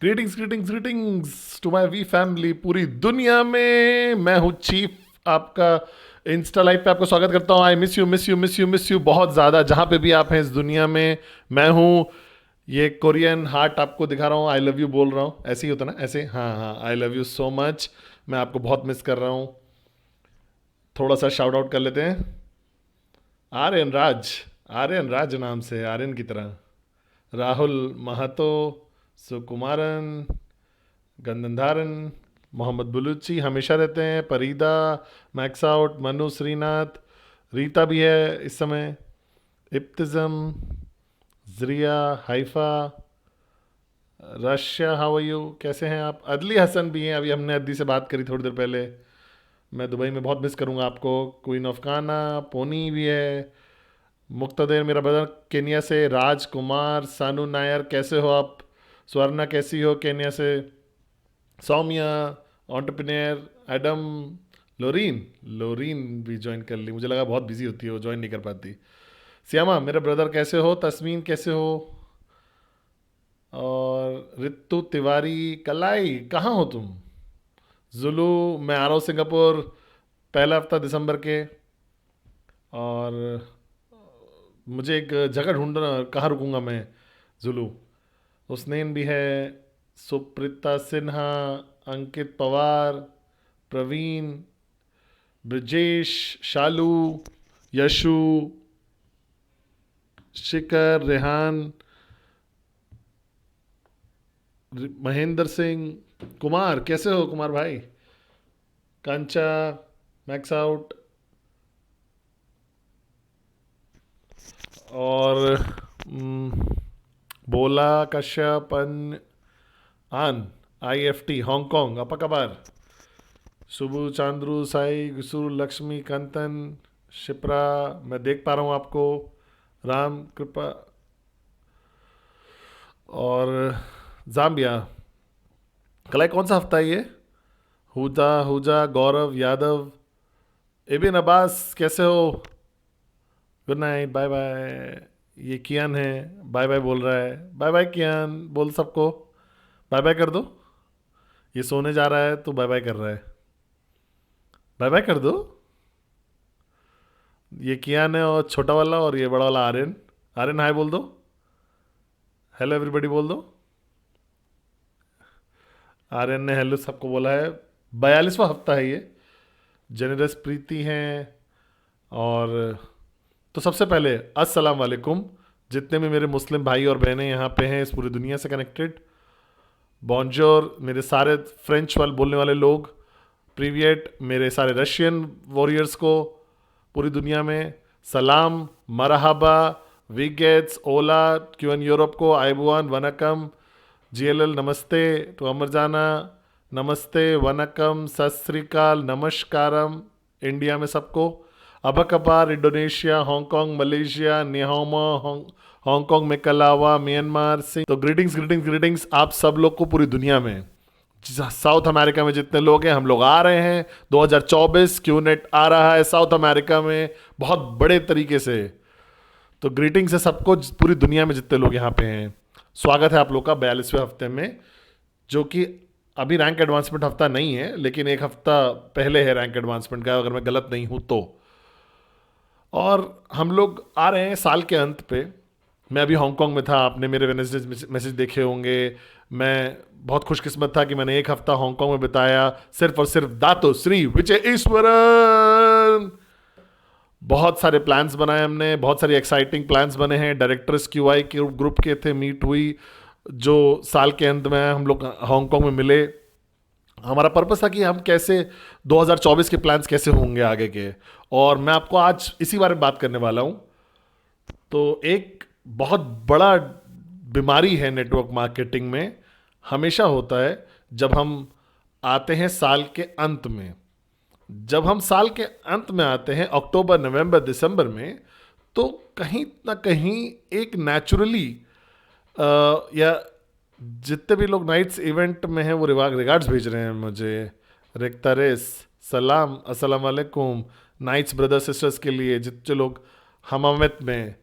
Greetings greetings greetings to my we family पूरी दुनिया में। मैं हूँ चीफ, आपका इंस्टा लाइव पे आपको स्वागत करता हूँ। I miss you miss you miss you miss you बहुत ज़्यादा, जहाँ पे भी आप हैं इस दुनिया में। मैं हूँ, ये कोरियन हार्ट आपको दिखा रहा हूँ, आई लव यू बोल रहा हूँ। ऐसे ही होता ना, ऐसे, हाँ हाँ, I love you so much. मैं आपको बहुत मिस कर रहा हूँ। थोड़ा सा शाउट आउट कर लेते हैं। आर्यन राज, आर्यन राज नाम से, आर्यन की तरह। राहुल महतो, सुकुमारन, गंधधारन, मोहम्मद बुलूची हमेशा रहते हैं, परीदा, मैक्स आउट, मनु श्रीनाथ, रीता भी है इस समय, इब्तिज़म, जरिया, Haifa, Russia, how are you, कैसे हैं आप? अदली हसन भी हैं, अभी हमने अदली से बात करी थोड़ी देर पहले। मैं दुबई में बहुत मिस करूंगा आपको। क्वीन ऑफ काना, पोनी भी है, मुक्तदेर मेरा ब्रदर केनिया से, राज कुमार, सानू नायर, कैसे हो आप? स्वर्णा कैसी हो केनिया से? सौम्या, ऑन्टरप्रेन्योर, एडम, लोरीन, लोरीन भी ज्वाइन कर ली, मुझे लगा बहुत बिजी होती है वो, ज्वाइन नहीं कर पाती। श्यामा मेरे ब्रदर कैसे हो? तस्मीन कैसे हो? और रितु तिवारी, कलाई कहाँ हो तुम? जुलू, मैं आ रहा हूँ सिंगापुर पहला हफ्ता दिसंबर के। और मुझे एक जगह ढूंढना, कहाँ रुकूंगा मैं। जुलू, हुसनैन भी है, सुप्रीता सिन्हा, अंकित पवार, प्रवीण, ब्रजेश, शालू, यशु, शिखर, रेहान, महेंद्र सिंह, कुमार कैसे हो कुमार भाई? कांचा, मैक्स आउट, और बोला, कश्यप, आन, IFT, हांगकांग, अपकबार, सुबु, चांद्रू, साई, गुसुर, लक्ष्मी, कंतन, शिप्रा, मैं देख पा रहा हूँ आपको। राम कृपा, और जाम्बिया। कल कौन सा हफ्ता है ये? हुजा हुजा, गौरव यादव, एबिन अब्बास कैसे हो? Good night, bye bye. ये कियान है, बाय बाय बोल रहा है। बाय बाय कियान, बोल सबको बाय बाय कर दो। ये सोने जा रहा है तो बाय बाय कर रहा है, बाय बाय कर दो। ये कियान है, और छोटा वाला, और ये बड़ा वाला आर्यन। आर्यन हाय बोल दो, हेलो एवरीबॉडी बोल दो। आर्यन ने हेलो सबको बोला है। 42वां हफ्ता है ये। जेनरस प्रीति हैं। और तो सबसे पहले अस्सलाम वालेकुम, जितने भी मेरे मुस्लिम भाई और बहनें यहाँ पे हैं इस पूरी दुनिया से कनेक्टेड। बॉन्जोर मेरे सारे फ्रेंच वाले बोलने वाले लोग। प्रीवियट मेरे सारे रशियन वॉरियर्स को पूरी दुनिया में। सलाम, मरहबा, विगेट्स, ओला, क्यूएन यूरोप को, आइबुआन, वनकम, GLL नमस्ते, टू अमरजाना नमस्ते, वनकम, सत श्रीकाल, नमस्कारम इंडिया में सबको। अबकबार, इंडोनेशिया, हांगकांग, मलेशिया, निहाओमा, हांगकांग में कलावा, म्यांमार से। तो ग्रीटिंग्स ग्रीटिंग्स ग्रीटिंग्स आप सब लोग को पूरी दुनिया में। साउथ अमेरिका में जितने लोग हैं, हम लोग आ रहे हैं। 2024 क्यूनेट आ रहा है साउथ अमेरिका में बहुत बड़े तरीके से। तो ग्रीटिंग्स है सबको पूरी दुनिया में जितने लोग यहाँ पे हैं। स्वागत है आप लोग का 42वें हफ्ते में, जो कि अभी रैंक एडवांसमेंट हफ्ता नहीं है, लेकिन एक हफ्ता पहले है रैंक एडवांसमेंट का, अगर मैं गलत नहीं हूँ तो। और हम लोग आ रहे हैं साल के अंत पे। मैं अभी हांगकांग में था, आपने मेरे वेडनेसडे मैसेज देखे होंगे। मैं बहुत खुशकिस्मत था कि मैंने एक हफ्ता हांगकांग में बिताया, सिर्फ और सिर्फ दातो श्री विजय ईश्वरन। बहुत सारे प्लान्स बनाए हमने, बहुत सारी एक्साइटिंग प्लान्स बने हैं। डायरेक्टर्स QI के ग्रुप के थे, मीट हुई, जो साल के अंत में हम लोग हांगकांग में मिले। हमारा पर्पस था कि हम कैसे 2024 के प्लान्स कैसे होंगे आगे के। और मैं आपको आज इसी बारे में बात करने वाला हूँ। तो एक बहुत बड़ा बीमारी है नेटवर्क मार्केटिंग में, हमेशा होता है जब हम आते हैं साल के अंत में। जब हम साल के अंत में आते हैं अक्टूबर, नवंबर, दिसंबर में, तो कहीं ना कहीं एक नेचुरली, या जितने भी लोग नाइट्स इवेंट में हैं वो रिगार्ड्स भेज रहे हैं मुझे। रेख्ता रेस, सलाम, अस्सलाम वालेकुम, नाइट्स ब्रदर सिस्टर्स के लिए जितने लोग हमामत में,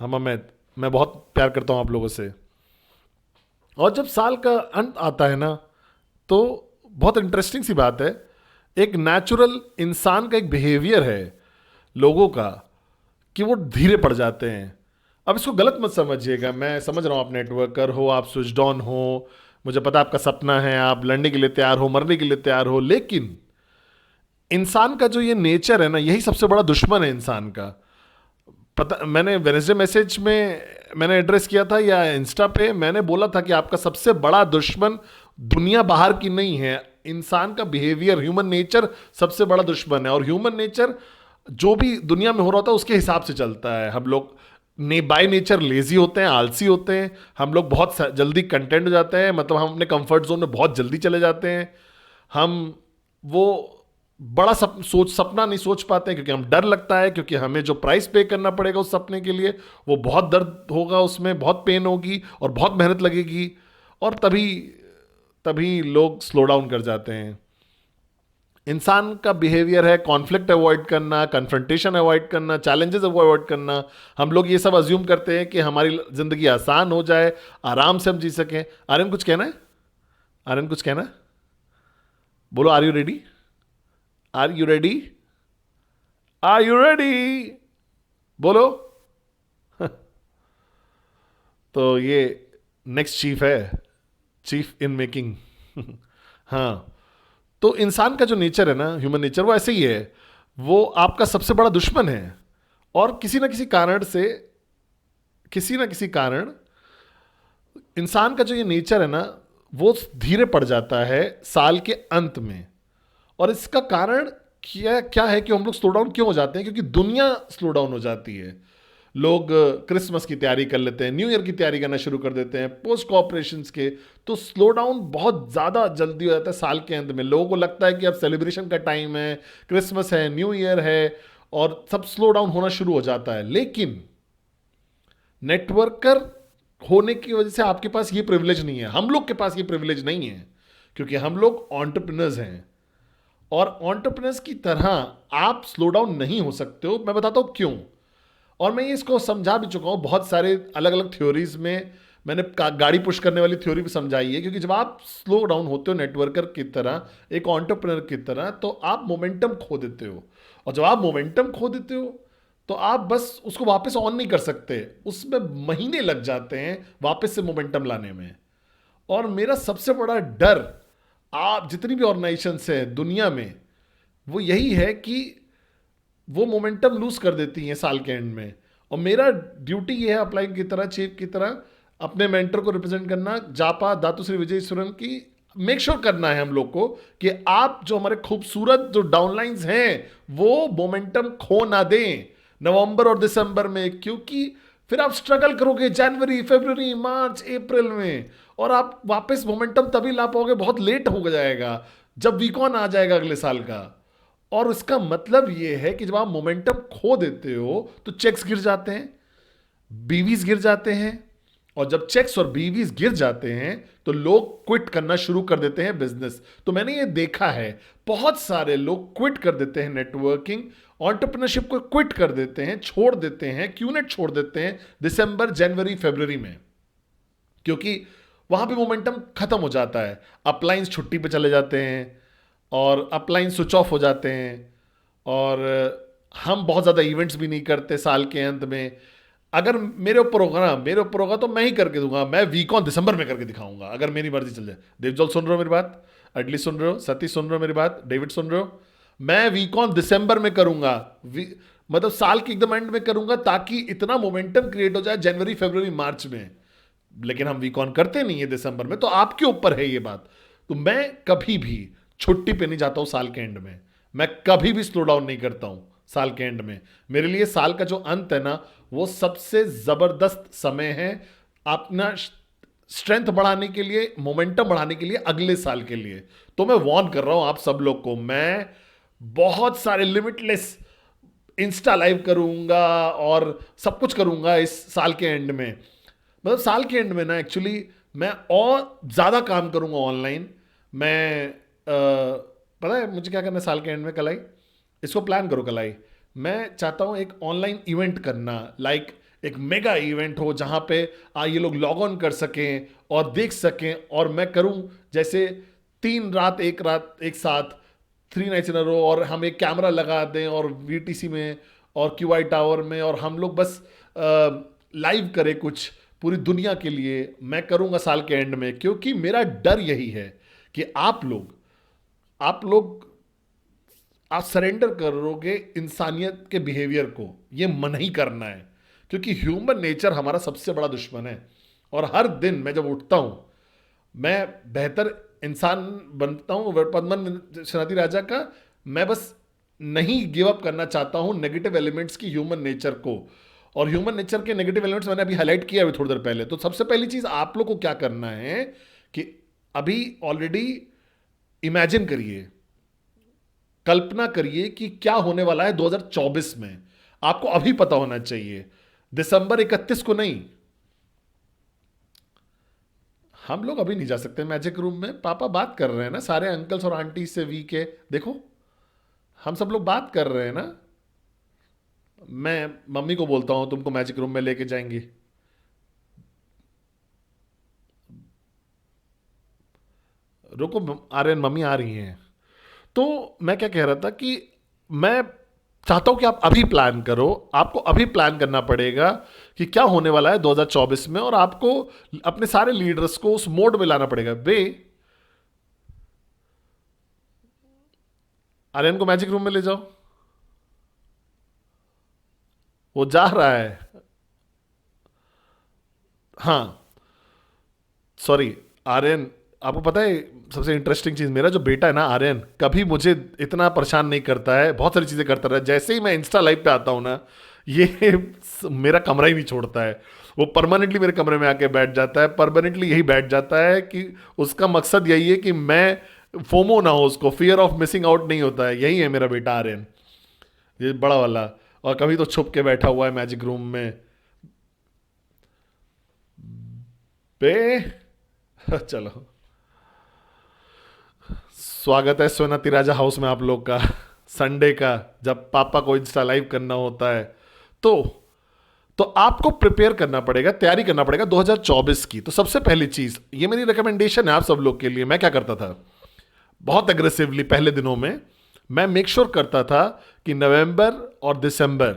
हमामत, मैं बहुत प्यार करता हूँ आप लोगों से। और जब साल का अंत आता है ना, तो बहुत इंटरेस्टिंग सी बात है, एक नेचुरल इंसान का एक बिहेवियर है लोगों का कि वो धीरे पड़ जाते हैं। अब इसको गलत मत समझिएगा, मैं समझ रहा हूँ आप नेटवर्कर हो, आप स्विच्ड ऑन हो, मुझे पता है आपका सपना है, आप लड़ने के लिए तैयार हो, मरने के लिए तैयार हो, लेकिन इंसान का जो ये नेचर है ना, यही सबसे बड़ा दुश्मन है इंसान का। पता, मैंने वेनेसडे मैसेज में मैंने एड्रेस किया था, या इंस्टा पे मैंने बोला था कि आपका सबसे बड़ा दुश्मन दुनिया बाहर की नहीं है, इंसान का बिहेवियर, ह्यूमन नेचर सबसे बड़ा दुश्मन है। और ह्यूमन नेचर जो भी दुनिया में हो रहा होता है उसके हिसाब से चलता है। हम लोग बाय नेचर लेजी होते हैं, आलसी होते हैं, हम लोग बहुत जल्दी कंटेंट हो जाते हैं, मतलब हम अपने कंफर्ट जोन में बहुत जल्दी चले जाते हैं। हम वो बड़ा सपना नहीं सोच पाते हैं, क्योंकि हम डर लगता है, क्योंकि हमें जो प्राइस पे करना पड़ेगा उस सपने के लिए वो बहुत दर्द होगा, उसमें बहुत पेन होगी और बहुत मेहनत लगेगी, और तभी तभी लोग स्लो डाउन कर जाते हैं। इंसान का बिहेवियर है कॉन्फ्लिक्ट अवॉइड करना, कन्फ्रंटेशन अवॉइड करना, चैलेंजेस अवॉइड करना। हम लोग ये सब अज्यूम करते हैं कि हमारी जिंदगी आसान हो जाए, आराम से हम जी सकें। आर्यन कुछ कहना है? आर्यन कुछ कहना है? बोलो, are you ready? Are you ready? Are you ready? बोलो। तो ये नेक्स्ट चीफ है, चीफ इन मेकिंग। हाँ, तो इंसान का जो नेचर है ना, ह्यूमन नेचर, वो ऐसे ही है, वो आपका सबसे बड़ा दुश्मन है। और किसी ना किसी कारण से, किसी ना किसी कारण इंसान का जो ये नेचर है ना, वो धीरे पड़ जाता है साल के अंत में। और इसका कारण क्या क्या है कि हम लोग स्लो डाउन क्यों हो जाते हैं? क्योंकि दुनिया स्लो डाउन हो जाती है। लोग क्रिसमस की तैयारी कर लेते हैं, न्यू ईयर की तैयारी करना शुरू कर देते हैं, पोस्ट कॉपरेशंस के, तो स्लो डाउन बहुत ज़्यादा जल्दी हो जाता है साल के अंत में। लोगों को लगता है कि अब सेलिब्रेशन का टाइम है, क्रिसमस है, न्यू ईयर है, और सब स्लो डाउन होना शुरू हो जाता है। लेकिन नेटवर्कर होने की वजह से आपके पास ये प्रिविलेज नहीं है, हम लोग के पास ये प्रिविलेज नहीं है, क्योंकि हम लोग एंटरप्रेन्योर्स हैं। और एंटरप्रेन्योर्स की तरह आप स्लो डाउन नहीं हो सकते हो। मैं बताता हूं क्यों। और मैं ये इसको समझा भी चुका हूँ बहुत सारे अलग अलग थ्योरीज में। मैंने गाड़ी पुश करने वाली थ्योरी भी समझाई है, क्योंकि जब आप स्लो डाउन होते हो नेटवर्कर की तरह, एक एंटरप्रेन्योर की तरह, तो आप मोमेंटम खो देते हो। और जब आप मोमेंटम खो देते हो तो आप बस उसको वापस ऑन नहीं कर सकते, उसमें महीने लग जाते हैं वापस से मोमेंटम लाने में। और मेरा सबसे बड़ा डर, आप जितनी भी ऑर्गेनाइजेशन है दुनिया में, वो यही है कि वो मोमेंटम लूज कर देती हैं साल के एंड में। और मेरा ड्यूटी ये है अपलाइन की तरह, चीफ की तरह, अपने मेंटर को रिप्रेजेंट करना, जापा दातुश्री विजयेश्वरन की, मेक श्योर करना है हम लोग को कि आप जो हमारे खूबसूरत जो डाउनलाइंस हैं वो मोमेंटम खो ना दें नवंबर और दिसंबर में। क्योंकि फिर आप स्ट्रगल करोगे जनवरी, फरवरी, मार्च, अप्रैल में, और आप वापस मोमेंटम तभी ला पाओगे बहुत लेट हो जाएगा, जब वीकॉन आ जाएगा अगले साल का। और इसका मतलब यह है कि जब आप मोमेंटम खो देते हो तो चेक्स गिर जाते हैं, बीवीज गिर जाते हैं, और जब चेक्स और बीवीज गिर जाते हैं तो लोग क्विट करना शुरू कर देते हैं बिजनेस। तो मैंने ये देखा है बहुत सारे लोग क्विट कर देते हैं, नेटवर्किंग एंटरप्रेन्योरशिप को क्विट कर देते हैं, छोड़ देते हैं, क्यूनेट छोड़ देते हैं दिसंबर, जनवरी, फरवरी में, क्योंकि वहां पे मोमेंटम खत्म हो जाता है। अपलाइंस छुट्टी पे चले जाते हैं और अपलाइन स्विच ऑफ हो जाते हैं। और हम बहुत ज़्यादा इवेंट्स भी नहीं करते साल के अंत में। अगर मेरे ऊपर होगा तो मैं ही करके दूंगा, मैं वीकॉन दिसंबर में करके दिखाऊंगा अगर मेरी मर्जी चल जाए। देवजोल सुन रहे हो मेरी बात? अडली सुन रहे हो? सतीश सुन रहे हो मेरी बात? डेविड सुन रहे हो? मैं वीकॉन दिसंबर में करूंगा, मतलब साल के एकदम एंड में करूंगा, ताकि इतना मोमेंटम क्रिएट हो जाए जनवरी, फरवरी, मार्च में। लेकिन हम वीकॉन करते नहीं है दिसंबर में, तो आपके ऊपर है ये बात। तो मैं कभी भी छुट्टी पे नहीं जाता हूं साल के एंड में, मैं कभी भी स्लो डाउन नहीं करता हूं साल के एंड में। मेरे लिए साल का जो अंत है ना, वो सबसे जबरदस्त समय है अपना स्ट्रेंथ बढ़ाने के लिए, मोमेंटम बढ़ाने के लिए अगले साल के लिए। तो मैं वॉर्न कर रहा हूं आप सब लोग को, मैं बहुत सारे लिमिटलेस इंस्टा लाइव करूंगा और सब कुछ करूंगा इस साल के एंड में। मतलब साल के एंड में ना एक्चुअली मैं और ज़्यादा काम करूंगा ऑनलाइन। मैं पता है मुझे क्या करना है साल के एंड में? कलाई, इसको प्लान करो कलाई, मैं चाहता हूं एक ऑनलाइन इवेंट करना, लाइक एक मेगा इवेंट हो जहां पे ये लोग लॉग ऑन कर सकें और देख सकें, और मैं करूं जैसे 3 रात एक साथ, 3 नाइट्स इन अ रो, और हम एक कैमरा लगा दें और वीटीसी में और क्यूआई टावर में, और हम लोग बस लाइव करें कुछ पूरी दुनिया के लिए। मैं करूंगा साल के एंड में, क्योंकि मेरा डर यही है कि आप लोग आप सरेंडर करोगे इंसानियत के बिहेवियर को। ये मन ही करना है, क्योंकि ह्यूमन नेचर हमारा सबसे बड़ा दुश्मन है। और हर दिन मैं जब उठता हूं, मैं बेहतर इंसान बनता हूं, पद्मन शनाती राजा का। मैं बस नहीं गिव अप करना चाहता हूं नेगेटिव एलिमेंट्स की ह्यूमन नेचर को। और ह्यूमन नेचर के नेगेटिव एलिमेंट्स मैंने अभी हाईलाइट किया अभी थोड़ी देर पहले। तो सबसे पहली चीज आप लोग को क्या करना है कि अभी ऑलरेडी इमेजिन करिए, कल्पना करिए कि क्या होने वाला है 2024 में। आपको अभी पता होना चाहिए, दिसंबर 31 को नहीं। हम लोग अभी नहीं जा सकते मैजिक रूम में, पापा बात कर रहे हैं ना सारे अंकल्स और आंटी से वी के, देखो हम सब लोग बात कर रहे हैं ना। मैं मम्मी को बोलता हूं तुमको मैजिक रूम में लेके जाएंगी। रुको, आर्यन मम्मी आ रही हैं। तो मैं क्या कह रहा था कि मैं चाहता हूं कि आप अभी प्लान करो। आपको अभी प्लान करना पड़ेगा कि क्या होने वाला है 2024 में, और आपको अपने सारे लीडर्स को उस मोड में लाना पड़ेगा। आर्यन को मैजिक रूम में ले जाओ, वो जा रहा है। हाँ, सॉरी आर्यन, आपको पता है सबसे इंटरेस्टिंग चीज, मेरा जो बेटा है ना आर्यन, कभी मुझे इतना परेशान नहीं करता है। बहुत सारी चीजें करता रहा, जैसे ही मैं इंस्टा लाइव पे आता हूं ना, ये मेरा कमरा ही नहीं छोड़ता है। वो परमानेंटली मेरे कमरे में आके बैठ जाता है, परमानेंटली यही बैठ जाता है कि उसका मकसद यही है कि मैं फोमो ना हो, उसको फियर ऑफ मिसिंग आउट नहीं होता है। यही है मेरा बेटा आर्यन, ये बड़ा वाला। और कभी तो छुप के बैठा हुआ है मैजिक रूम में पे। चलो, स्वागत है सोनाती राजा हाउस में आप लोग का। संडे का जब पापा को इंस्टा लाइव करना होता है, तो तो आपको प्रिपेयर करना पड़ेगा, तैयारी करना पड़ेगा 2024 की। तो सबसे पहली चीज, ये मेरी रिकमेंडेशन है आप सब लोग के लिए। मैं क्या करता था, बहुत एग्रेसिवली पहले दिनों में मैं मेक श्योर करता था कि नवंबर और दिसंबर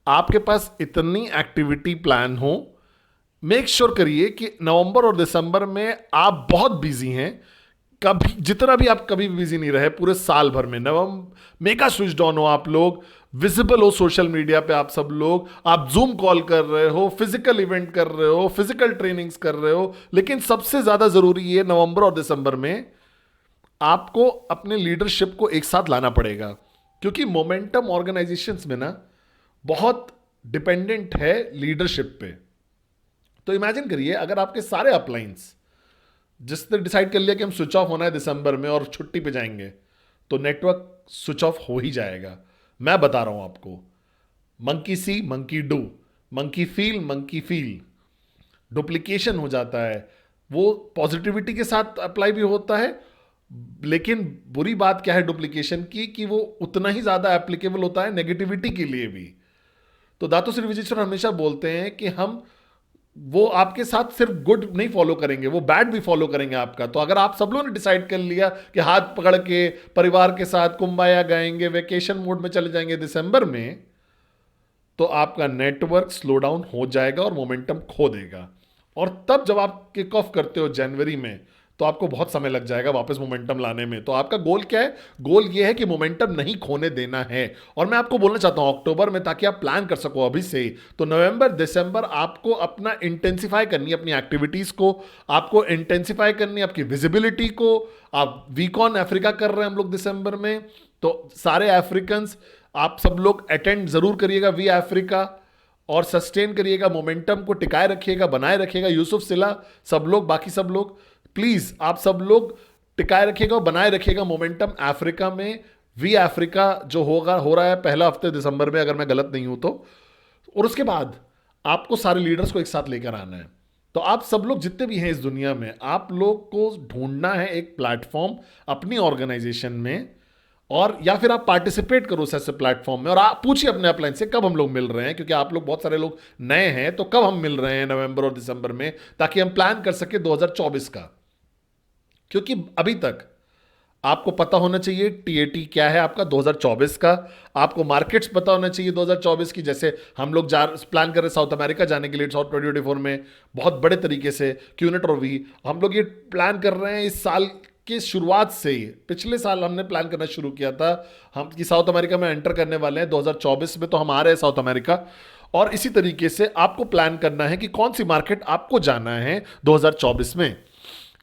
आपके पास इतनी एक्टिविटी प्लान हो। मेक श्योर करिए कि नवंबर और दिसंबर में आप बहुत बिजी हैं। कभी जितना भी आप कभी बिजी नहीं रहे पूरे साल भर में, नवंबर मेगा स्विच ऑन हो, आप लोग विजिबल हो सोशल मीडिया पे, आप सब लोग, आप जूम कॉल कर रहे हो, फिजिकल इवेंट कर रहे हो, फिजिकल ट्रेनिंग्स कर रहे हो। लेकिन सबसे ज्यादा जरूरी है नवंबर और दिसंबर में आपको अपने लीडरशिप को एक साथ लाना पड़ेगा, क्योंकि मोमेंटम ऑर्गेनाइजेशंस में ना बहुत डिपेंडेंट है लीडरशिप पे। तो इमेजिन करिए अगर आपके सारे अपलाइंस जिसने डिसाइड कर लिया कि हम स्विच ऑफ होना है दिसंबर में और छुट्टी पे जाएंगे, तो नेटवर्क स्विच ऑफ हो ही जाएगा। मैं बता रहा हूं आपको, monkey C monkey do, monkey feel duplication हो जाता है। वो पॉजिटिविटी के साथ अप्लाई भी होता है, लेकिन बुरी बात क्या है डुप्लीकेशन की, कि वो उतना ही ज्यादा एप्लीकेबल होता है नेगेटिविटी के लिए भी। तो दातो श्री विजेश्वर हमेशा बोलते हैं कि हम वो आपके साथ सिर्फ गुड नहीं फॉलो करेंगे, वो बैड भी फॉलो करेंगे आपका। तो अगर आप सब लोगों ने डिसाइड कर लिया कि हाथ पकड़ के परिवार के साथ कुंबाया गाएंगे, वेकेशन मोड में चले जाएंगे दिसंबर में, तो आपका नेटवर्क स्लो डाउन हो जाएगा और मोमेंटम खो देगा। और तब जब आप किक ऑफ करते हो जनवरी में, तो आपको बहुत समय लग जाएगा वापस मोमेंटम लाने में। तो आपका गोल क्या है? गोल ये है कि मोमेंटम नहीं खोने देना है। और मैं आपको बोलना चाहता हूं अक्टूबर में, ताकि आप प्लान कर सको अभी से ही, तो नवंबर दिसंबर आपको अपना इंटेंसिफाई करनी है, अपनी एक्टिविटीज को आपको इंटेंसिफाई करनी है, आपकी विजिबिलिटी को। आप वीक ऑन अफ्रीका कर रहे हैं हम लोग दिसंबर में, तो सारे अफ्रीकन आप सब लोग अटेंड जरूर करिएगा वी अफ्रीका, और सस्टेन करिएगा, मोमेंटम को टिकाए रखिएगा, बनाए रखिएगा। यूसुफ सिला, सब लोग, बाकी सब लोग, प्लीज आप सब लोग टिकाए रखिएगा और बनाए रखिएगा मोमेंटम अफ्रीका में। वी अफ्रीका जो हो रहा है पहला हफ्ते दिसंबर में, अगर मैं गलत नहीं हूं तो। और उसके बाद आपको सारे लीडर्स को एक साथ लेकर आना है। तो आप सब लोग जितने भी हैं इस दुनिया में, आप लोग को ढूंढना है एक प्लेटफॉर्म अपनी ऑर्गेनाइजेशन में, और या फिर आप पार्टिसिपेट करो उस ऐसे प्लेटफॉर्म में और आप पूछिए अपने अपलाइन से कब हम लोग मिल रहे हैं, क्योंकि आप लोग बहुत सारे लोग नए हैं, तो कब हम मिल रहे हैं नवंबर और दिसंबर में, ताकि हम प्लान कर सके 2024 का। क्योंकि अभी तक आपको पता होना चाहिए टीएटी क्या है आपका 2024 का, आपको मार्केट्स पता होना चाहिए 2024 की। जैसे हम लोग जा प्लान कर रहे हैं साउथ अमेरिका जाने के लिए साउथ 2024 में बहुत बड़े तरीके से, क्यूनेट और वी हम लोग ये प्लान कर रहे हैं इस साल की शुरुआत से ही। पिछले साल हमने प्लान करना शुरू किया था हम कि साउथ अमेरिका में एंटर करने वाले हैं 2024 में, तो हम आ रहे हैं साउथ अमेरिका। और इसी तरीके से आपको प्लान करना है कि कौन सी मार्केट आपको जाना है 2024 में,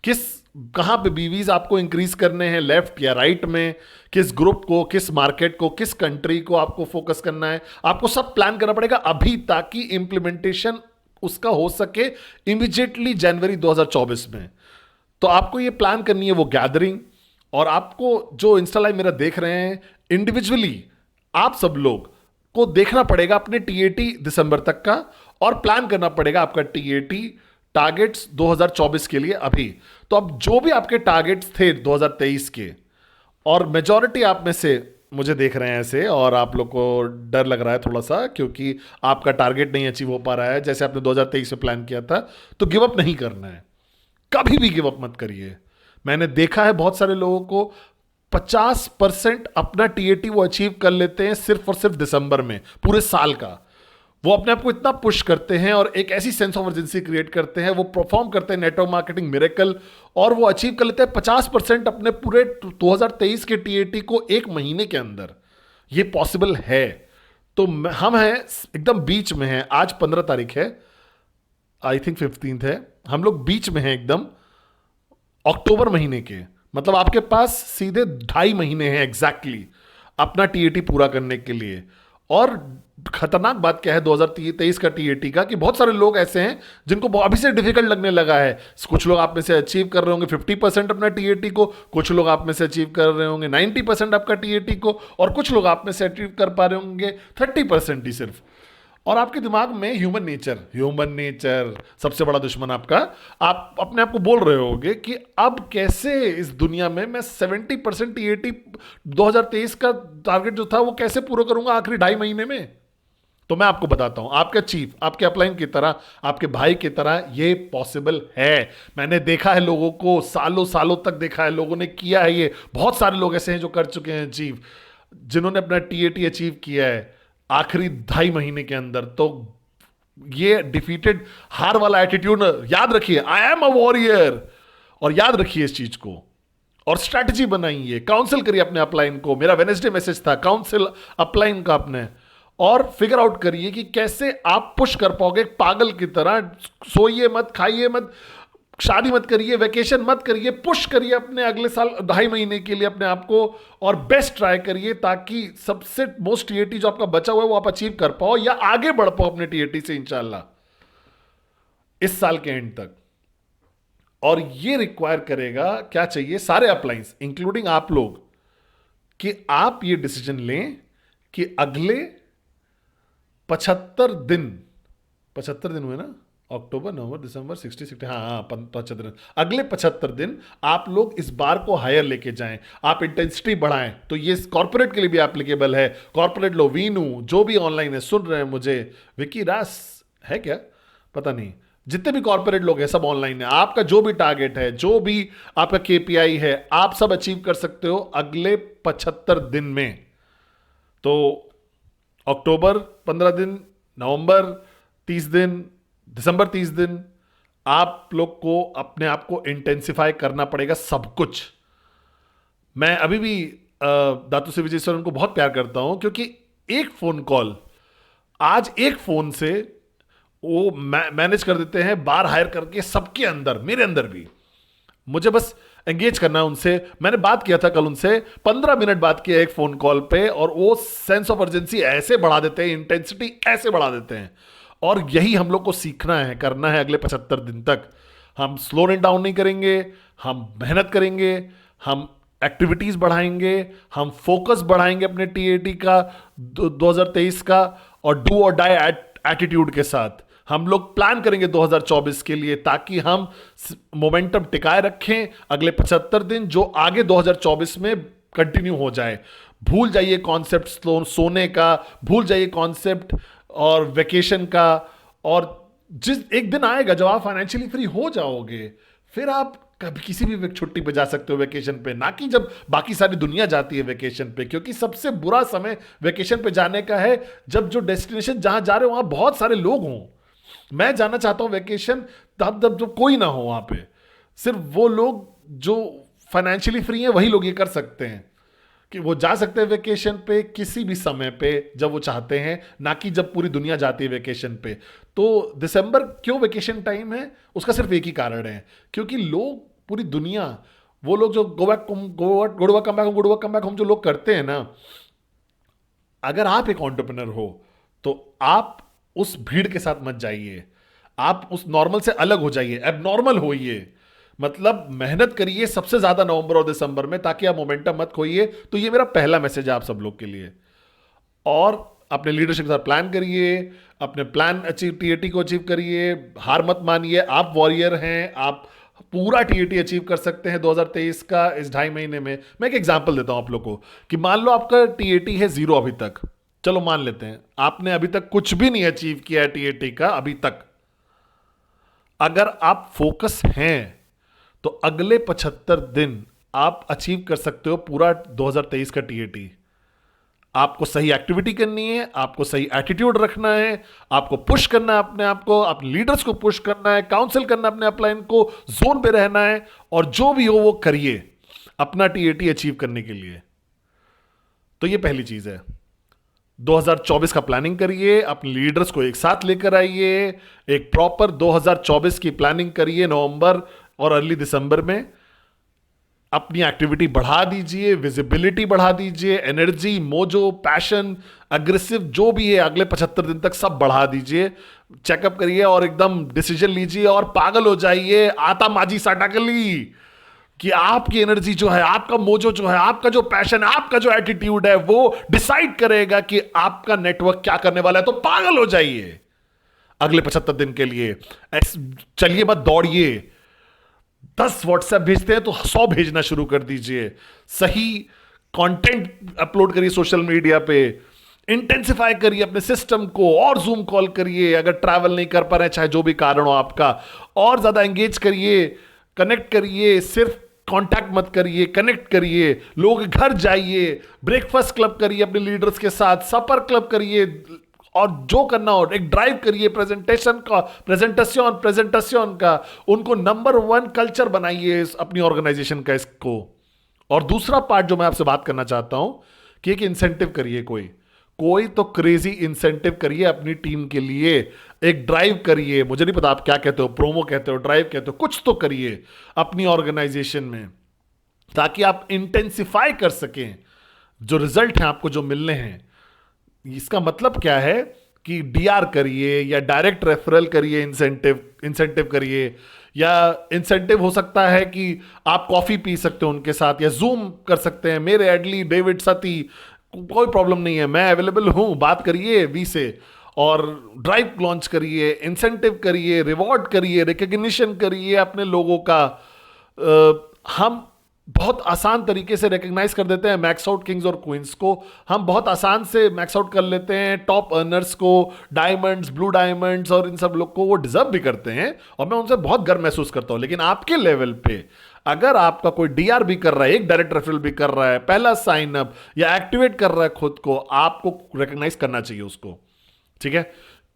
किस कहां पे बीवीज आपको इंक्रीज करने हैं, लेफ्ट या राइट में, किस ग्रुप को, किस मार्केट को, किस कंट्री को आपको फोकस करना है। आपको सब प्लान करना पड़ेगा अभी, ताकि इंप्लीमेंटेशन उसका हो सके इमीडिएटली जनवरी 2024 में। तो आपको ये प्लान करनी है वो गैदरिंग। और आपको जो इंस्टा लाइव मेरा देख रहे हैं इंडिविजुअली, आप सब लोग को देखना पड़ेगा अपने टीएटी दिसंबर तक का, और प्लान करना पड़ेगा आपका टीएटी टारगेट्स 2024 के लिए अभी। तो अब जो भी आपके टारगेट्स थे 2023 के, और मेजॉरिटी आप में से मुझे देख रहे हैं ऐसे, और आप लोग को डर लग रहा है थोड़ा सा क्योंकि आपका टारगेट नहीं अचीव हो पा रहा है जैसे आपने 2023 में प्लान किया था, तो गिव अप नहीं करना है, कभी भी गिव अप मत करिए। मैंने देखा है बहुत सारे लोगों को 50% अपना टीएटी वो अचीव कर लेते हैं सिर्फ और सिर्फ दिसंबर में, पूरे साल का। वो अपने आप को इतना पुश करते हैं और एक ऐसी सेंस ऑफ अर्जेंसी क्रिएट करते हैं, वो परफॉर्म करते हैं नेटवर्क मार्केटिंग मिरेकल, और वो अचीव कर लेते हैं 50% अपने पूरे 2023 के टीएटी को एक महीने के अंदर। ये पॉसिबल है। तो हम हैं एकदम बीच में हैं। आज 15 तारीख है, आई थिंक 15 है, हम लोग बीच में हैं एकदम अक्टूबर महीने के। मतलब आपके पास सीधे 2.5 महीने हैं एग्जैक्टली अपना टीएटी पूरा करने के लिए। और खतरनाक बात क्या है 2023 का टीएटी का, कि बहुत सारे लोग ऐसे हैं जिनको अभी से डिफिकल्ट लगने लगा है। कुछ लोग आप में से अचीव कर रहे होंगे 50% अपना टीएटी को, कुछ लोग आप में से अचीव कर रहे होंगे 90% आपका टीएटी को, और कुछ लोग आप में से अचीव कर पा रहे होंगे 30% ही सिर्फ। और आपके दिमाग में ह्यूमन नेचर सबसे बड़ा दुश्मन आपका, आप अपने आप को बोल रहे होगे कि अब कैसे इस दुनिया में मैं 70% टीएटी 2023 का टारगेट जो था वो कैसे पूरा करूंगा आखिरी 2.5 महीने में। तो मैं आपको बताता हूं, आपके चीफ, आपके अपलाइन की तरह, आपके भाई की तरह ये पॉसिबल है। मैंने देखा है लोगों को, सालों सालों तक देखा है, लोगों ने किया है ये। बहुत सारे लोग ऐसे हैं जो कर चुके हैं चीफ, जिन्होंने अपना टीएटी अचीव किया है आखिरी 2.5 महीने के अंदर। तो ये डिफीटेड हार वाला एटीट्यूड याद रखिए, आई एम अ वॉरियर, और याद रखिए इस चीज को, और स्ट्रैटेजी बनाइए, काउंसिल करिए अपने अपलाइन को। मेरा वेडनेसडे मैसेज था काउंसिल अपलाइन का अपने, और फिगर आउट करिए कि कैसे आप पुश कर पाओगे पागल की तरह। सोइए मत, खाइए मत, शादी मत करिए, वेकेशन मत करिए, पुश करिए अपने अगले साल 2.5 महीने के लिए अपने आप को, और बेस्ट ट्राई करिए ताकि सबसे मोस्ट टीएटी जो आपका बचा हुआ है वो आप अचीव कर पाओ या आगे बढ़ पाओ अपने टीएटी से इंशाल्लाह इस साल के एंड तक। और ये रिक्वायर करेगा क्या चाहिए, सारे अपलाइंस इंक्लूडिंग आप लोग, कि आप ये डिसीजन लें कि अगले 75 दिन हुए ना, अक्टूबर नवंबर दिसंबर 60 हाँ 75 दिन, अगले 75 दिन आप लोग इस बार को हायर लेके जाएं, आप इंटेंसिटी बढ़ाएं। तो ये कॉर्पोरेट के लिए भी एप्लीकेबल है। कॉर्पोरेट लो, वीनू जो भी ऑनलाइन है सुन रहे हैं मुझे, विकी रास है क्या पता नहीं, जितने भी कॉर्पोरेट लोग हैं सब ऑनलाइन है। आपका जो भी टारगेट है, जो भी आपका केपीआई है, आप सब अचीव कर सकते हो अगले 75 दिन में। तो अक्टूबर 15 दिन, नवंबर 30 दिन, दिसंबर 30 दिन, आप लोग को अपने आप को इंटेंसिफाई करना पड़ेगा सब कुछ। मैं अभी भी दातू से विजय को बहुत प्यार करता हूं, क्योंकि एक फोन कॉल, आज एक फोन से वो मैनेज कर देते हैं बार हायर करके सबके अंदर, मेरे अंदर भी। मुझे बस एंगेज करना है उनसे। मैंने बात किया था कल उनसे, 15 मिनट बात किया एक फोन कॉल पे, और वो सेंस ऑफ अर्जेंसी ऐसे बढ़ा देते हैं, इंटेंसिटी ऐसे बढ़ा देते हैं। और यही हम लोग को सीखना है, करना है अगले 75 दिन तक। हम स्लो डाउन नहीं करेंगे, हम मेहनत करेंगे, हम एक्टिविटीज बढ़ाएंगे, हम फोकस बढ़ाएंगे अपने टीएटी का 2023 का, और डू और डाई एटीट्यूड के साथ हम लोग प्लान करेंगे 2024 के लिए, ताकि हम मोमेंटम टिकाए रखें अगले 75 दिन, जो आगे 2024 में कंटिन्यू हो जाए। भूल जाइए कॉन्सेप्ट सोने का, भूल जाइए कॉन्सेप्ट और वेकेशन का। और जिस एक दिन आएगा जब आप फाइनेंशियली फ्री हो जाओगे, फिर आप कभी किसी भी छुट्टी पे जा सकते हो वेकेशन पे, ना कि जब बाकी सारी दुनिया जाती है वेकेशन पे। क्योंकि सबसे बुरा समय वेकेशन पे जाने का है जब जो डेस्टिनेशन जहां जा रहे हो वहां बहुत सारे लोग हों। मैं जाना चाहता हूं वेकेशन तब जब जब कोई ना हो वहां पे। सिर्फ वो लोग जो फाइनेंशियली फ्री हैं वही लोग ये कर सकते हैं कि वो जा सकते हैं वेकेशन पे किसी भी समय पे जब वो चाहते हैं, ना कि जब पूरी दुनिया जाती है वेकेशन पे। तो दिसंबर क्यों वेकेशन टाइम है, उसका सिर्फ एक ही कारण है, क्योंकि लोग पूरी दुनिया, वो लोग जो गुड़वा कम बैक होम जो लोग करते हैं ना, अगर आप एक एंटरप्रेन्योर हो तो आप उस भीड़ के साथ मत जाइए। आप उस नॉर्मल से अलग हो जाइए, एबनॉर्मल होइए। मतलब मेहनत करिए सबसे ज्यादा नवंबर और दिसंबर में, ताकि आप मोमेंटम मत खोइए। तो ये मेरा पहला मैसेज है आप सब लोग के लिए। और अपने लीडरशिप के साथ प्लान करिए, अपने प्लान अचीव, टीएटी को अचीव करिए। हार मत मानिए, आप वॉरियर हैं, आप पूरा टीएटी अचीव कर सकते हैं 2023 का इस 2.5 महीने में। मैं एक एग्जांपल देता हूं आप लोग को कि मान लो आपका टीएटी है 0 अभी तक। चलो मान लेते हैं आपने अभी तक कुछ भी नहीं अचीव किया है टीएटी का अभी तक। अगर आप फोकस हैं तो अगले 75 दिन आप अचीव कर सकते हो पूरा 2023 का टीएटी। आपको सही एक्टिविटी करनी है, आपको सही एटीट्यूड रखना है, आपको पुश करना है अपने आप को, अपने लीडर्स को पुश करना है, काउंसिल करना है अपने अपलाइन को, जोन पे रहना है, और जो भी हो वो करिए अपना टीएटी अचीव करने के लिए। तो ये पहली चीज है। 2024 का प्लानिंग करिए, अपने लीडर्स को एक साथ लेकर आइए, एक प्रॉपर 2024 की प्लानिंग करिए नवंबर और अर्ली दिसंबर में। अपनी एक्टिविटी बढ़ा दीजिए, विजिबिलिटी बढ़ा दीजिए, एनर्जी, मोजो, पैशन, अग्रेसिव जो भी है अगले 75 दिन तक सब बढ़ा दीजिए। चेकअप करिए और एकदम डिसीजन लीजिए और पागल हो जाइए आता माजी साटाकली कि आपकी एनर्जी जो है, आपका मोजो जो है, आपका जो पैशन, आपका जो एटीट्यूड है वो डिसाइड करेगा कि आपका नेटवर्क क्या करने वाला है। तो पागल हो जाइए अगले 75 दिन के लिए। चलिए मत दौड़िए। 10 व्हाट्सएप भेजते हैं तो 100 भेजना शुरू कर दीजिए। सही कंटेंट अपलोड करिए सोशल मीडिया पे। इंटेंसिफाई करिए अपने सिस्टम को और जूम कॉल करिए अगर ट्रैवल नहीं कर पा रहे हैं, चाहे जो भी कारण हो आपका। और ज्यादा एंगेज करिए, कनेक्ट करिए। सिर्फ कांटेक्ट मत करिए, कनेक्ट करिए। लोगों के घर जाइए, ब्रेकफास्ट क्लब करिए अपने लीडर्स के साथ, सपर क्लब करिए, और जो करना हो एक ड्राइव करिए प्रेजेंटेशन का। उनको नंबर 1 कल्चर बनाइए अपनी ऑर्गेनाइजेशन का इसको। और दूसरा पार्ट जो मैं आपसे बात करना चाहता हूं कि एक इंसेंटिव करिए, कोई तो क्रेजी इंसेंटिव करिए अपनी टीम के लिए। एक ड्राइव करिए, मुझे नहीं पता आप क्या कहते हो, प्रोमो कहते हो, ड्राइव कहते हो, कुछ तो करिए अपनी ऑर्गेनाइजेशन में, ताकि आप इंटेंसिफाई कर सकें जो रिजल्ट हैं आपको जो मिलने हैं। इसका मतलब क्या है कि डीआर करिए या डायरेक्ट रेफरल करिए, इंसेंटिव करिए। या इंसेंटिव हो सकता है कि आप कॉफी पी सकते हो उनके साथ, या जूम कर सकते हैं। मेरे एडली, डेविड, सती, कोई प्रॉब्लम नहीं है, मैं अवेलेबल हूं। बात करिए वी से और ड्राइव लॉन्च करिए, इंसेंटिव करिए, रिवॉर्ड करिए, रिकग्निशन करिए अपने लोगों का। हम बहुत आसान तरीके से रिकग्नाइज कर देते हैं मैक्स आउट किंग्स और क्वींस को। हम बहुत आसान से मैक्स आउट कर लेते हैं टॉप अर्नर्स को, डायमंड्स, ब्लू डायमंड्स, और इन सब लोग को। वो डिजर्व भी करते हैं और मैं उनसे बहुत गर्व महसूस करता हूं। लेकिन आपके लेवल पे अगर आपका कोई डीआर भी कर रहा है, एक डायरेक्ट रेफरल भी कर रहा है, पहला साइन अप या एक्टिवेट कर रहा है खुद को, आपको रिकग्नाइज करना चाहिए उसको। ठीक है,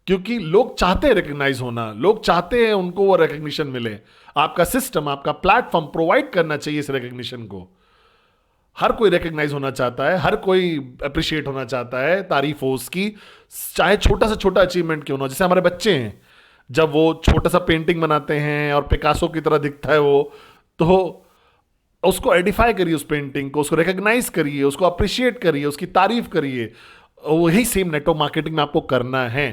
क्योंकि लोग चाहते हैं रिकग्नाइज होना, लोग चाहते हैं उनको वो रिकग्निशन मिले। आपका सिस्टम, आपका प्लेटफॉर्म प्रोवाइड करना चाहिए इस रिकग्निशन को। हर कोई रिकग्नाइज होना चाहता है, हर कोई अप्रिशिएट होना चाहता है, तारीफ हो उसकी, चाहे छोटा से छोटा अचीवमेंट क्यों ना हो। जैसे हमारे बच्चे हैं, जब वो छोटा सा पेंटिंग बनाते हैं और पिकासो की तरह दिखता है वो, तो उसको एडिफाई करिए, उस पेंटिंग को, उसको रिकग्नाइज करिए, उसको अप्रिशिएट करिए, उसकी तारीफ करिए। वही सेम नेटवर्क मार्केटिंग में आपको करना है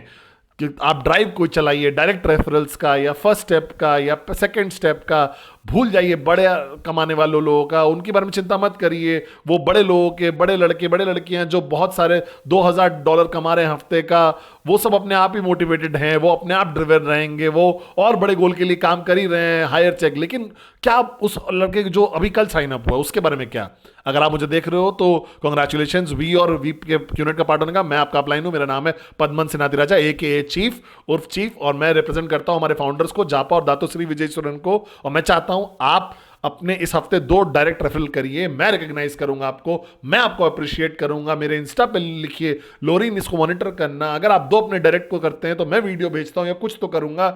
कि आप ड्राइव को चलाइए, डायरेक्ट रेफरल्स का या फर्स्ट स्टेप का या सेकंड स्टेप का। भूल जाइए बड़े कमाने वालों लोगों का, उनके बारे में चिंता मत करिए। वो बड़े लोगों के बड़े लड़के बड़े लड़कियां जो बहुत सारे $2,000 कमा रहे हैं हफ्ते का, वो सब अपने आप ही मोटिवेटेड हैं, वो अपने आप ड्रिवन रहेंगे, वो और बड़े गोल के लिए काम कर ही रहे हैं, हायर चेक। लेकिन क्या उस लड़के जो अभी कल साइन अप हुआ उसके बारे में क्या? अगर आप मुझे देख रहे हो तो कॉन्ग्रेचुलेशन, वी और वी के यूनिट का पार्ट होने का। मैं आपका अपलाइन हूं, मेरा नाम है पद्मन सिन्हाती राजा AKA चीफ उर्फ चीफ, और मैं रिप्रेजेंट करता हूं हमारे फाउंडर्स को, जापा और दातोश्री विजयेश्वरन को। और मैं चाहता हूं आप अपने इस हफ्ते 2 डायरेक्ट रेफरल करिए, मैं रिकॉग्नाइज करूंगा आपको, मैं आपको अप्रिशिएट करूंगा। मेरे इंस्टा पे लिखिए लोरिन, इसको मॉनिटर करना। अगर आप 2 अपने डायरेक्ट को करते हैं तो मैं वीडियो भेजता हूं या कुछ तो करूंगा,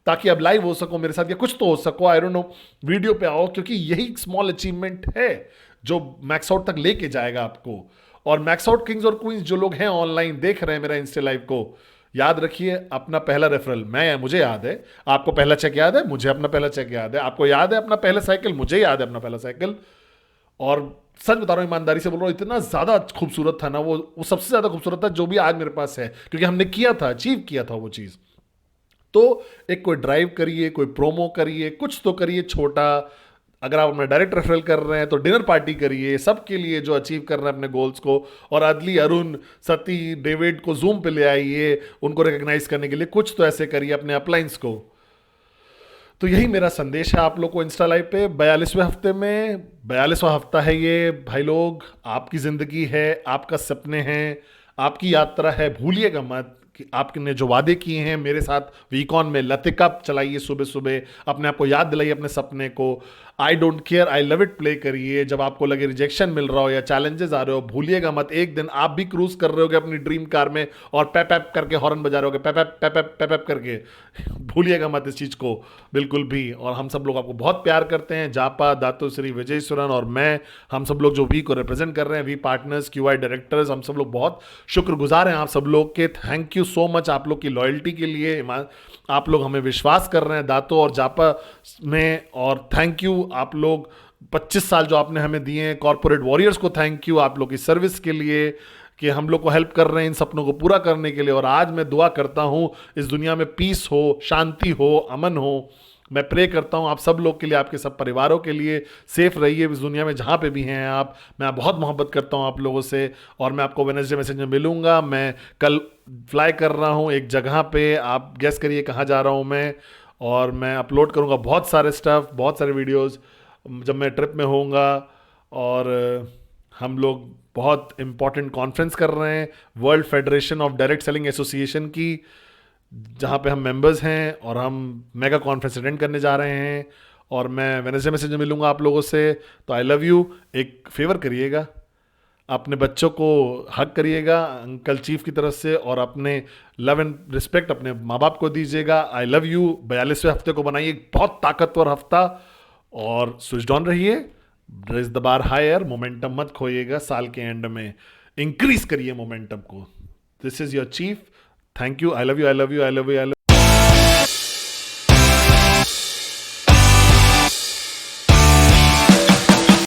ताकि अब लाइव हो सको मेरे साथ या कुछ तो हो सको, आई डोंट नो, वीडियो पे आओ, क्योंकि यही स्मॉल अचीवमेंट है जो मैक्स आउट तक लेके जाएगा आपको। और मैक्स आउट किंग्स और क्वींस जो लोग हैं ऑनलाइन देख रहे हैं मेरा इंस्टा लाइव को, याद रखिए अपना पहला रेफरल मुझे याद है, आपको पहला चेक याद है, मुझे अपना पहला चेक याद है, आपको याद है अपना पहला साइकिल, मुझे याद है अपना पहला साइकिल। और सच बता रहा हूं, ईमानदारी से बोल रहा हूं, इतना ज्यादा खूबसूरत था ना वो सबसे ज्यादा खूबसूरत था जो भी आज मेरे पास है, क्योंकि हमने किया था, अचीव किया था वो चीज। तो एक कोई ड्राइव करिए, कोई प्रोमो करिए, कुछ तो करिए छोटा। अगर आप अपना डायरेक्ट रेफरल कर रहे हैं तो डिनर पार्टी करिए सबके लिए जो अचीव कर रहे हैं अपने गोल्स को। और अदली, अरुण, सती, डेविड को जूम पे ले आइए, उनको रिकॉग्नाइज करने के लिए कुछ तो ऐसे करिए अपने अपलाइंस को। तो यही मेरा संदेश है आप लोग को इंस्टा लाइव पे 42वें हफ्ते में। 42वां हफ्ता है ये भाई लोग, आपकी जिंदगी है, आपका सपने हैं, आपकी यात्रा है, भूलिएगा मत कि आपने जो वादे किए हैं मेरे साथ वीकॉन में। लतिका चलाइए सुबह सुबह, अपने आप को याद दिलाइए अपने सपने को। I don't care, I love it play करिए। जब आपको लगे रिजेक्शन मिल रहा हो या चैलेंजेस आ रहे हो, भूलिएगा मत एक दिन आप भी क्रूज कर रहे होगे अपनी ड्रीम कार में और पैप पैप करके हॉर्न बजा रहे होगे, पैप पैप पैप पैप पैप करके। भूलिएगा मत इस चीज को बिल्कुल भी। और हम सब लोग आपको बहुत प्यार करते हैं, जापा, दातोश्री विजयेश्वरन और मैं, हम सब लोग जो वी को रिप्रेजेंट कर रहे हैं, वी पार्टनर्स, QI डायरेक्टर्स, हम सब लोग बहुत शुक्रगुजार हैं आप सब लोग के। थैंक यू सो मच आप लोग की लॉयल्टी के लिए। आप लोग हमें विश्वास कर रहे हैं दातो और जापा में, और थैंक यू आप लोग 25 साल जो आपने हमें दिए हैं। कॉर्पोरेट वॉरियर्स को थैंक यू आप लोग की सर्विस के लिए, कि हम लोग को हेल्प कर रहे हैं इन सपनों को पूरा करने के लिए। और आज मैं दुआ करता हूं इस दुनिया में पीस हो, शांति हो, अमन हो। मैं प्रे करता हूं आप सब लोग के लिए, आपके सब परिवारों के लिए। सेफ रहिए इस दुनिया में जहां पे भी हैं आप। मैं बहुत मोहब्बत करता हूं आप लोगों से। और मैं आपको वेडनेसडे मैसेज में मिलूंगा। मैं कल फ्लाई कर रहा हूं एक जगह पे, आप गेस करिए कहां जा रहा हूं मैं। और मैं अपलोड करूंगा बहुत सारे स्टफ, बहुत सारे वीडियोस जब मैं ट्रिप में होऊंगा। और हम लोग बहुत इंपॉर्टेंट कॉन्फ्रेंस कर रहे हैं world federation of direct selling association की, जहाँ पे हम मेंबर्स हैं, और हम मेगा कॉन्फ्रेंस अटेंड करने जा रहे हैं। और मैं वेडनेसडे मैसेज में मिलूंगा आप लोगों से। तो आई लव यू। एक फेवर करिएगा, अपने बच्चों को हक करिएगा अंकल चीफ की तरफ से, और अपने लव एंड रिस्पेक्ट अपने माँ बाप को दीजिएगा। I love you. 42वें हफ्ते को बनाइए बहुत ताकतवर हफ्ता, और स्विच ऑन रहिए। Raise the bar higher, momentum मत खोइएगा साल के एंड में, इंक्रीज करिए मोमेंटम को। This is your chief. Thank you. I love you, I love you, I love you, I love